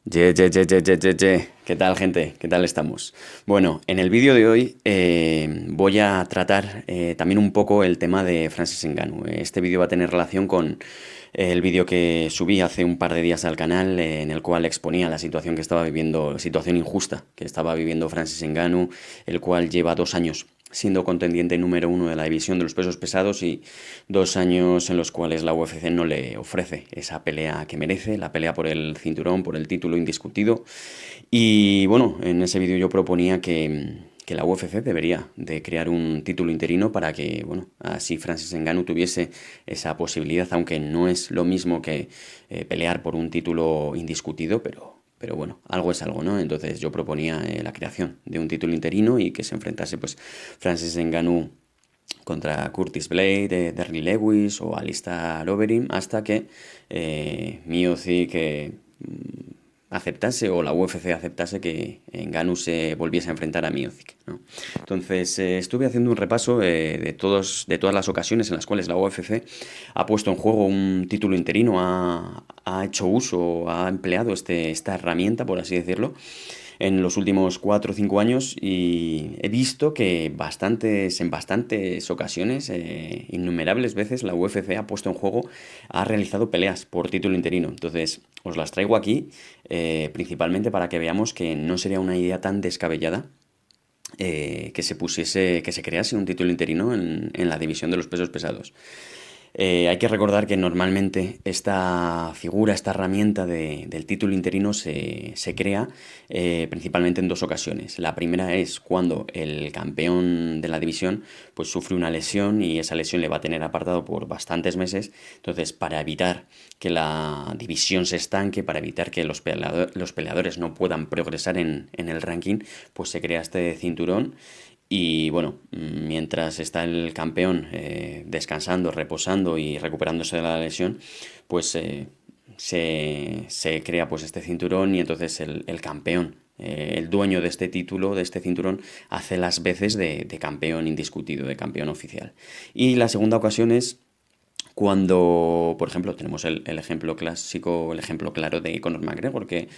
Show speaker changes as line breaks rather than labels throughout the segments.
¿Qué tal, gente? ¿Qué tal estamos? Bueno, en el vídeo de hoy voy a tratar también un poco el tema de Francis Ngannou. Este vídeo va a tener relación con el vídeo que subí hace un par de días al canal, en el cual exponía la situación que estaba viviendo, la situación injusta que estaba viviendo Francis Ngannou, el cual lleva 2 años siendo contendiente número uno de la división de los pesos pesados y 2 años en los cuales la UFC no le ofrece esa pelea que merece, la pelea por el cinturón, por el título indiscutido. Y bueno, en ese vídeo yo proponía que la UFC debería de crear un título interino para que, bueno, así Francis Ngannou tuviese esa posibilidad, aunque no es lo mismo que pelear por un título indiscutido, pero bueno, algo es algo, ¿no? Entonces yo proponía la creación de un título interino y que se enfrentase pues Francis Ngannou contra Curtis Blade, Derrick Lewis o Alistair Overeem hasta que Miocic aceptase o la UFC aceptase que Ngannou se volviese a enfrentar a Miocic, ¿no? Entonces estuve haciendo un repaso de todas las ocasiones en las cuales la UFC ha puesto en juego un título interino, ha hecho uso, ha empleado esta herramienta, por así decirlo, en los últimos 4 o 5 años y he visto que en bastantes ocasiones, innumerables veces, la UFC ha puesto en juego, ha realizado peleas por título interino. Entonces, os las traigo aquí principalmente para que veamos que no sería una idea tan descabellada que se crease un título interino en la división de los pesos pesados. Hay que recordar que normalmente esta figura, esta herramienta del título interino se crea principalmente en dos ocasiones. La primera es cuando el campeón de la división pues sufre una lesión y esa lesión le va a tener apartado por bastantes meses. Entonces, para evitar que la división se estanque, para evitar que los peleadores no puedan progresar en el ranking, pues se crea este cinturón y bueno, mientras está el campeón descansando, reposando y recuperándose de la lesión, pues se crea pues este cinturón y entonces el campeón, el dueño de este título, de este cinturón, hace las veces de campeón indiscutido, de campeón oficial. Y la segunda ocasión es cuando, por ejemplo, tenemos el ejemplo clásico, el ejemplo claro de Conor McGregor, que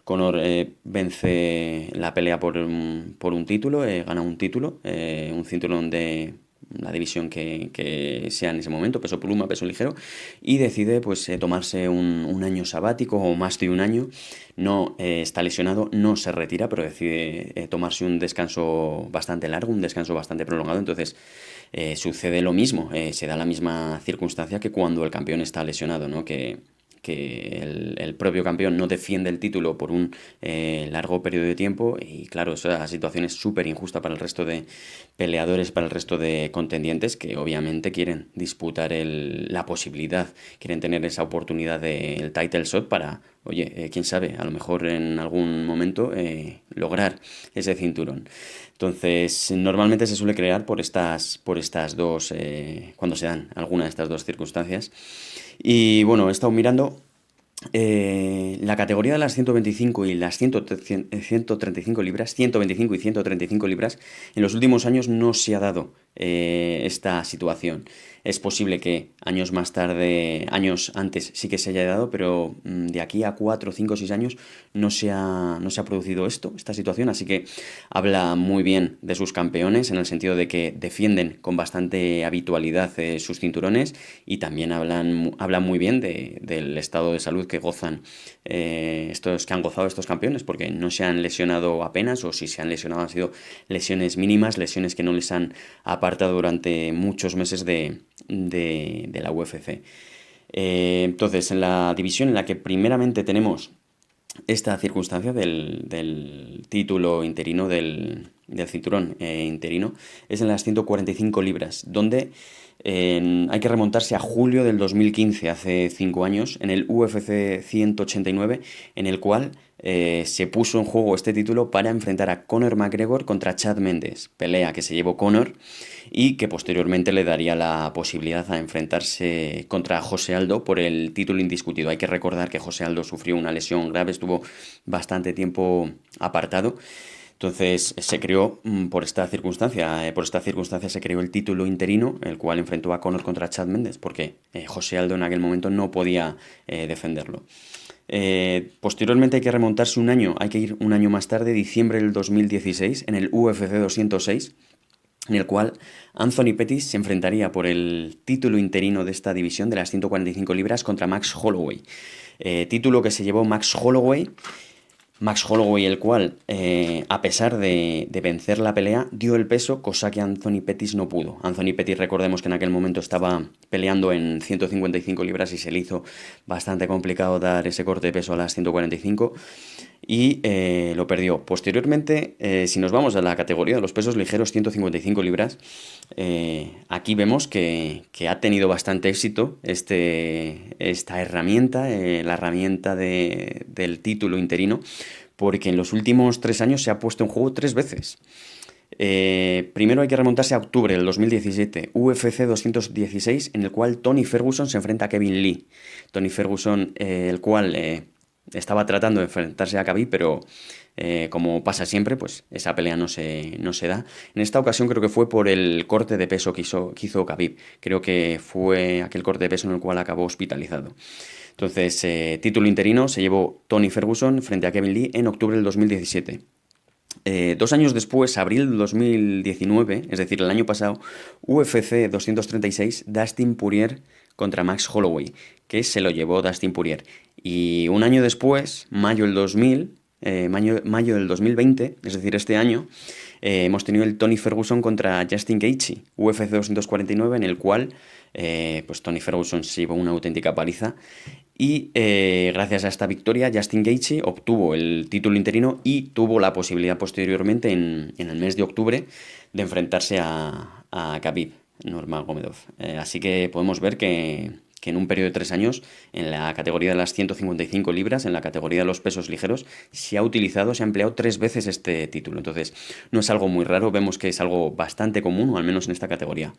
Conor vence la pelea por un título, gana un título, un cinturón de la división que sea en ese momento, peso pluma, peso ligero, y decide pues tomarse un año sabático o más de un año. No está lesionado, no se retira, pero decide tomarse un descanso bastante largo, un descanso bastante prolongado. Entonces sucede lo mismo, se da la misma circunstancia que cuando el campeón está lesionado, ¿no? Que el propio campeón no defiende el título por un largo periodo de tiempo y claro, esa situación es súper injusta para el resto de peleadores, para el resto de contendientes que obviamente quieren disputar la posibilidad, quieren tener esa oportunidad del title shot para, oye, quién sabe, a lo mejor en algún momento lograr ese cinturón. Entonces, normalmente se suele crear por estas dos, cuando se dan alguna de estas dos circunstancias. Y bueno, he estado mirando la categoría de las 125 y las 135 libras, 125 y 135 libras, en los últimos años no se ha dado esta situación. Es posible que años más tarde, años antes sí que se haya dado, pero de aquí a 4, 5, 6 años no se ha producido esta situación, así que habla muy bien de sus campeones en el sentido de que defienden con bastante habitualidad sus cinturones y también hablan muy bien del estado de salud que gozan que han gozado estos campeones, porque no se han lesionado apenas, o si se han lesionado han sido lesiones mínimas, lesiones que no les han apartado durante muchos meses de la UFC. Entonces, en la división en la que primeramente tenemos esta circunstancia del título interino, del cinturón interino, es en las 145 libras, donde hay que remontarse a julio del 2015, hace 5 años, en el UFC 189, en el cual se puso en juego este título para enfrentar a Conor McGregor contra Chad Mendes, pelea que se llevó Conor y que posteriormente le daría la posibilidad a enfrentarse contra José Aldo por el título indiscutido. Hay que recordar que José Aldo sufrió una lesión grave, estuvo bastante tiempo apartado. Entonces se creó por esta circunstancia se creó el título interino, el cual enfrentó a Conor contra Chad Mendes, porque José Aldo en aquel momento no podía defenderlo. Posteriormente hay que remontarse un año, hay que ir un año más tarde, diciembre del 2016, en el UFC 206, en el cual Anthony Pettis se enfrentaría por el título interino de esta división de las 145 libras contra Max Holloway. Título que se llevó Max Holloway. Max Holloway, el cual, a pesar de vencer la pelea, dio el peso, cosa que Anthony Pettis no pudo. Anthony Pettis, recordemos que en aquel momento estaba peleando en 155 libras y se le hizo bastante complicado dar ese corte de peso a las 145 y lo perdió. Posteriormente, si nos vamos a la categoría de los pesos ligeros 155 libras, aquí vemos que ha tenido bastante éxito esta herramienta, la herramienta del título interino, porque en los últimos 3 años se ha puesto en juego 3 veces. Primero hay que remontarse a octubre del 2017, UFC 216, en el cual Tony Ferguson se enfrenta a Kevin Lee. Tony Ferguson, el cual estaba tratando de enfrentarse a Khabib, pero como pasa siempre, pues esa pelea no se da. En esta ocasión creo que fue por el corte de peso que hizo Khabib. Creo que fue aquel corte de peso en el cual acabó hospitalizado. Entonces, título interino se llevó Tony Ferguson frente a Kevin Lee en octubre del 2017. 2 años después, abril del 2019, es decir, el año pasado, UFC 236, Dustin Poirier contra Max Holloway, que se lo llevó Dustin Poirier. Y un año después, mayo del 2020, es decir, este año, hemos tenido el Tony Ferguson contra Justin Gaethje, UFC 249, en el cual pues Tony Ferguson se llevó una auténtica paliza. Y gracias a esta victoria, Justin Gaethje obtuvo el título interino y tuvo la posibilidad posteriormente, en el mes de octubre, de enfrentarse a Khabib Nurmagomedov. Así que podemos ver que en un periodo de 3 años, en la categoría de las 155 libras, en la categoría de los pesos ligeros, se ha empleado 3 veces este título. Entonces, no es algo muy raro, vemos que es algo bastante común, o al menos en esta categoría.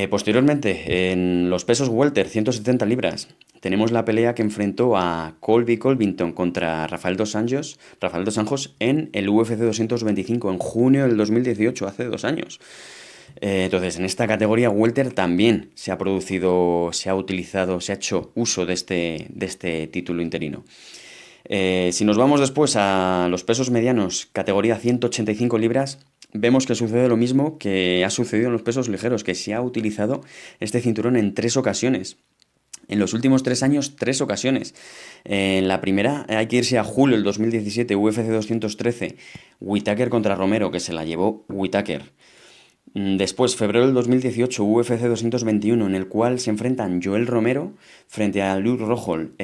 Posteriormente, en los pesos welter, 170 libras, tenemos la pelea que enfrentó a Colby Covington contra Rafael dos Anjos en el UFC 225 en junio del 2018, hace 2 años. Entonces, en esta categoría welter también se ha hecho uso de este título interino. Si nos vamos después a los pesos medianos, categoría 185 libras, vemos que sucede lo mismo que ha sucedido en los pesos ligeros, que se ha utilizado este cinturón en 3 ocasiones. En los últimos 3 años, 3 ocasiones. En la primera hay que irse a julio del 2017, UFC 213, Whittaker contra Romero, que se la llevó Whittaker. Después, febrero del 2018, UFC 221, en el cual se enfrentan Joel Romero frente a Luke Rockhold.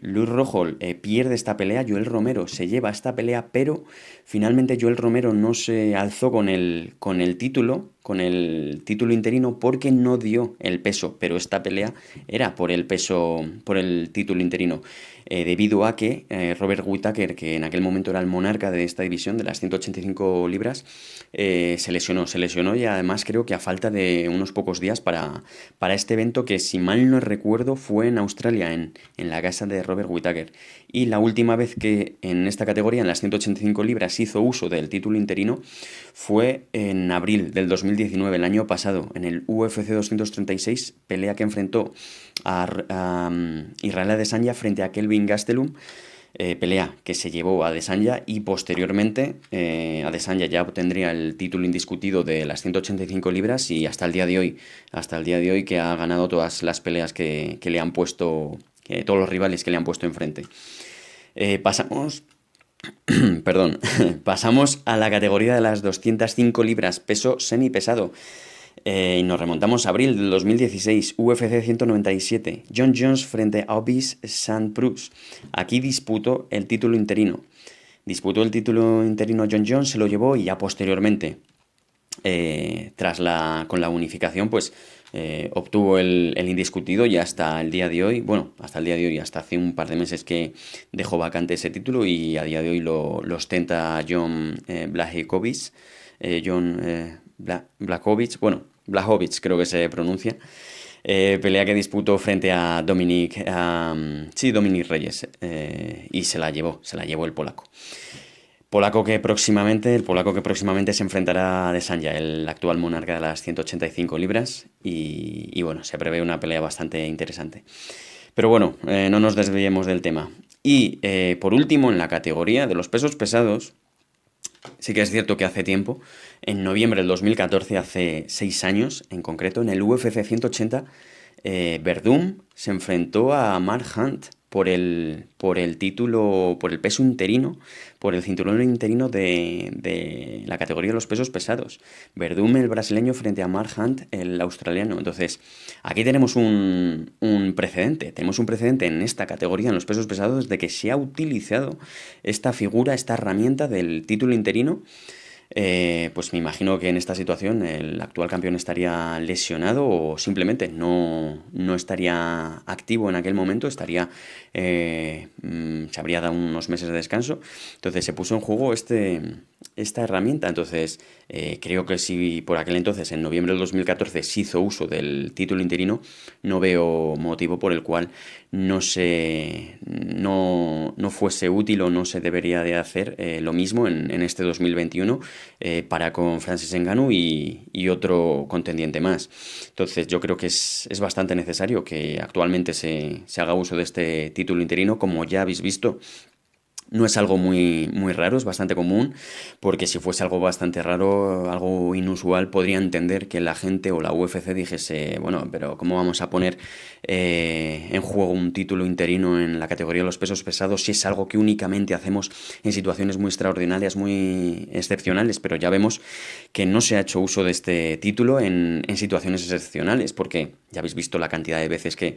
Luke Rockhold pierde esta pelea, Joel Romero se lleva esta pelea, pero finalmente Joel Romero no se alzó con el título interino, porque no dio el peso, pero esta pelea era por el título interino. Debido a que Robert Whittaker, que en aquel momento era el monarca de esta división de las 185 libras, se lesionó y además creo que a falta de unos pocos días para este evento, que si mal no recuerdo fue en Australia, en la casa de Robert Whittaker. Y la última vez que en esta categoría, en las 185 libras, hizo uso del título interino fue en abril del 2019, el año pasado, en el UFC 236, pelea que enfrentó a Israel Adesanya frente a Kelvin Gastelum. Pelea que se llevó a Adesanya, y posteriormente Adesanya ya obtendría el título indiscutido de las 185 libras, y hasta el día de hoy que ha ganado todas las peleas que le han puesto, todos los rivales que le han puesto enfrente. Pasamos a la categoría de las 205 libras, peso semipesado. Y nos remontamos a abril del 2016, UFC 197, Jon Jones frente a Obis St. Preux. Aquí disputó el título interino. Jon Jones, se lo llevó, y ya posteriormente, con la unificación, pues obtuvo el indiscutido, y hasta el día de hoy, hasta hace un par de meses que dejó vacante ese título, y a día de hoy lo ostenta Jon Blachowicz. Blachowicz creo que se pronuncia. Pelea que disputó frente a Dominic Reyes, y se la llevó el polaco. El polaco que próximamente se enfrentará a Adesanya, el actual monarca de las 185 libras, y bueno, se prevé una pelea bastante interesante. Pero bueno, no nos desviemos del tema. Y por último, en la categoría de los pesos pesados, sí que es cierto que hace tiempo, en noviembre del 2014, hace 6 años en concreto, en el UFC 180, Verdum se enfrentó a Mark Hunt por el título, por el peso interino, por el cinturón interino de la categoría de los pesos pesados. Verdum, el brasileño, frente a Mark Hunt, el australiano. Entonces, aquí tenemos un precedente. Tenemos un precedente en esta categoría, en los pesos pesados, de que se ha utilizado esta figura, esta herramienta del título interino. Pues me imagino que en esta situación el actual campeón estaría lesionado o simplemente no estaría activo en aquel momento, se habría dado unos meses de descanso. Entonces se puso en juego esta herramienta. Entonces creo que si por aquel entonces, en noviembre del 2014, se hizo uso del título interino, no veo motivo por el cual no fuese útil o no se debería de hacer lo mismo en este 2021 para con Francis Ngannou y otro contendiente más. Entonces yo creo que es bastante necesario que actualmente se haga uso de este título interino. Como ya habéis visto, no es algo muy, muy raro, es bastante común, porque si fuese algo bastante raro, algo inusual, podría entender que la gente o la UFC dijese, bueno, pero ¿cómo vamos a poner en juego un título interino en la categoría de los pesos pesados si es algo que únicamente hacemos en situaciones muy extraordinarias, muy excepcionales? Pero ya vemos que no se ha hecho uso de este título en situaciones excepcionales, porque ya habéis visto la cantidad de veces que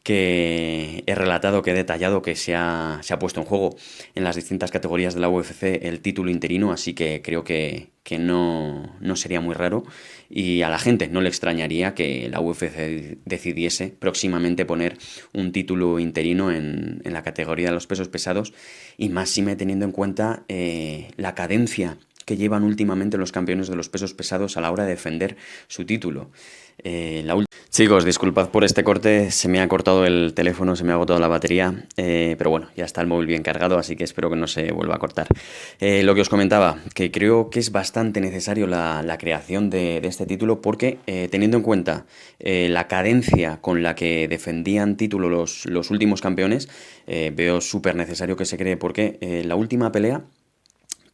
he relatado, que he detallado que se ha puesto en juego en las distintas categorías de la UFC el título interino, así que creo que no sería muy raro y a la gente no le extrañaría que la UFC decidiese próximamente poner un título interino en la categoría de los pesos pesados, y más si me teniendo en cuenta la cadencia que llevan últimamente los campeones de los pesos pesados a la hora de defender su título. Chicos, disculpad por este corte, se me ha cortado el teléfono, se me ha agotado la batería, pero bueno, ya está el móvil bien cargado, así que espero que no se vuelva a cortar. Lo que os comentaba, que creo que es bastante necesario la creación de este título, porque teniendo en cuenta la cadencia con la que defendían título los últimos campeones, veo súper necesario que se cree, porque la última pelea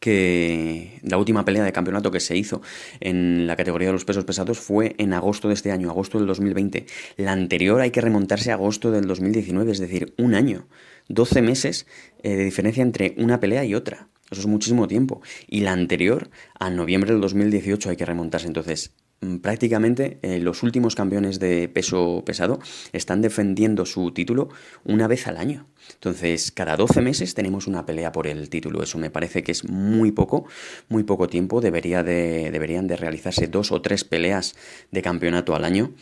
de campeonato que se hizo en la categoría de los pesos pesados fue en agosto de este año, agosto del 2020. La anterior hay que remontarse a agosto del 2019, es decir, un año, 12 meses de diferencia entre una pelea y otra. Eso es muchísimo tiempo. Y la anterior, a noviembre del 2018, hay que remontarse. Entonces, prácticamente los últimos campeones de peso pesado están defendiendo su título una vez al año. Entonces, cada 12 meses tenemos una pelea por el título. Eso me parece que es muy poco tiempo. Deberían de realizarse 2 o 3 peleas de campeonato al año,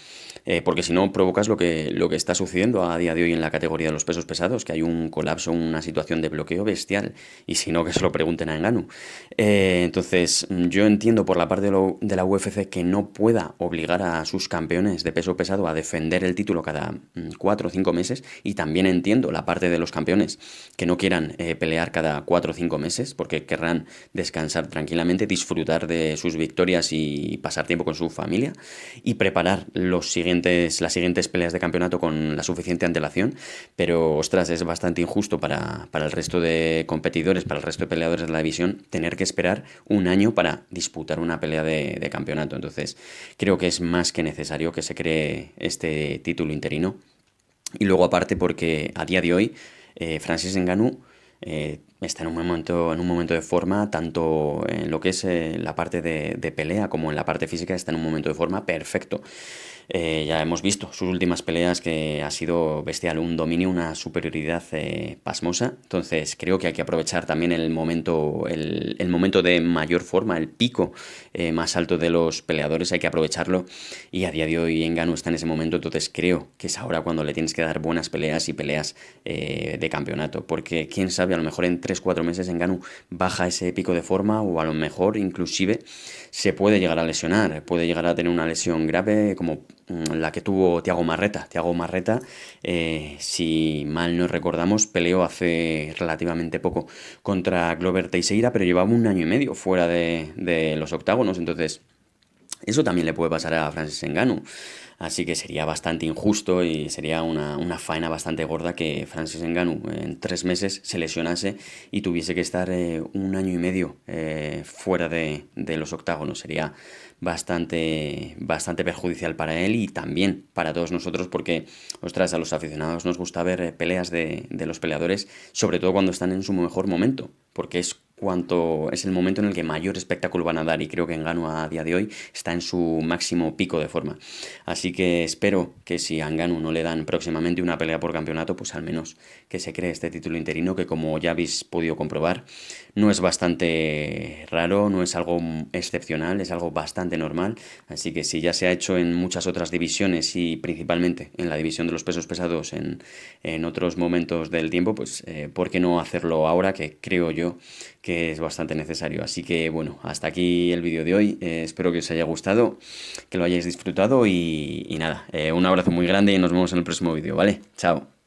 porque si no provocas lo que está sucediendo a día de hoy en la categoría de los pesos pesados, que hay un colapso, una situación de bloqueo bestial, y si no, que se lo pregunten a Ngannou. Entonces, yo entiendo por la parte de la UFC que no pueda obligar a sus campeones de peso pesado a defender el título cada 4 o 5 meses, y también entiendo la parte de los campeones que no quieran pelear cada 4 o 5 meses, porque querrán descansar tranquilamente, disfrutar de sus victorias y pasar tiempo con su familia y preparar las siguientes peleas de campeonato con la suficiente antelación. Pero ostras, es bastante injusto para el resto de competidores, para el resto de peleadores de la división, tener que esperar un año para disputar una pelea de campeonato. Entonces creo que es más que necesario que se cree este título interino. Y luego aparte, porque a día de hoy Francis Ngannou está en un momento de forma, tanto en lo que es la parte de pelea como en la parte física, está en un momento de forma perfecto. Ya hemos visto sus últimas peleas, que ha sido bestial, un dominio, una superioridad pasmosa. Entonces creo que hay que aprovechar también el momento de mayor forma, el pico más alto de los peleadores, hay que aprovecharlo, y a día de hoy Ngannou está en ese momento. Entonces creo que es ahora cuando le tienes que dar buenas peleas y peleas de campeonato, porque quién sabe, a lo mejor en 3 o 4 meses Ngannou baja ese pico de forma, o a lo mejor inclusive se puede llegar a lesionar, puede llegar a tener una lesión grave como la que tuvo Thiago Marreta. Thiago Marreta, si mal no recordamos, peleó hace relativamente poco contra Glover Teixeira, pero llevaba un año y medio fuera de los octágonos. Entonces Eso también le puede pasar a Francis Ngannou. Así que sería bastante injusto y sería una faena bastante gorda que Francis Ngannou en 3 meses se lesionase y tuviese que estar 1 año y medio fuera de los octágonos. Sería bastante perjudicial para él y también para todos nosotros porque, ostras, a los aficionados nos gusta ver peleas de los peleadores, sobre todo cuando están en su mejor momento, porque es el momento en el que mayor espectáculo van a dar y creo que Ngannou a día de hoy está en su máximo pico de forma. Así que espero que si a Ngannou no le dan próximamente una pelea por campeonato, pues al menos que se cree este título interino que, como ya habéis podido comprobar, no es bastante raro, no es algo excepcional, es algo bastante normal. Así que si ya se ha hecho en muchas otras divisiones y principalmente en la división de los pesos pesados en otros momentos del tiempo, pues ¿por qué no hacerlo ahora? Que creo yo que es bastante necesario. Así que bueno, hasta aquí el vídeo de hoy. Espero que os haya gustado, que lo hayáis disfrutado y nada, un abrazo muy grande y nos vemos en el próximo vídeo, ¿vale? Chao.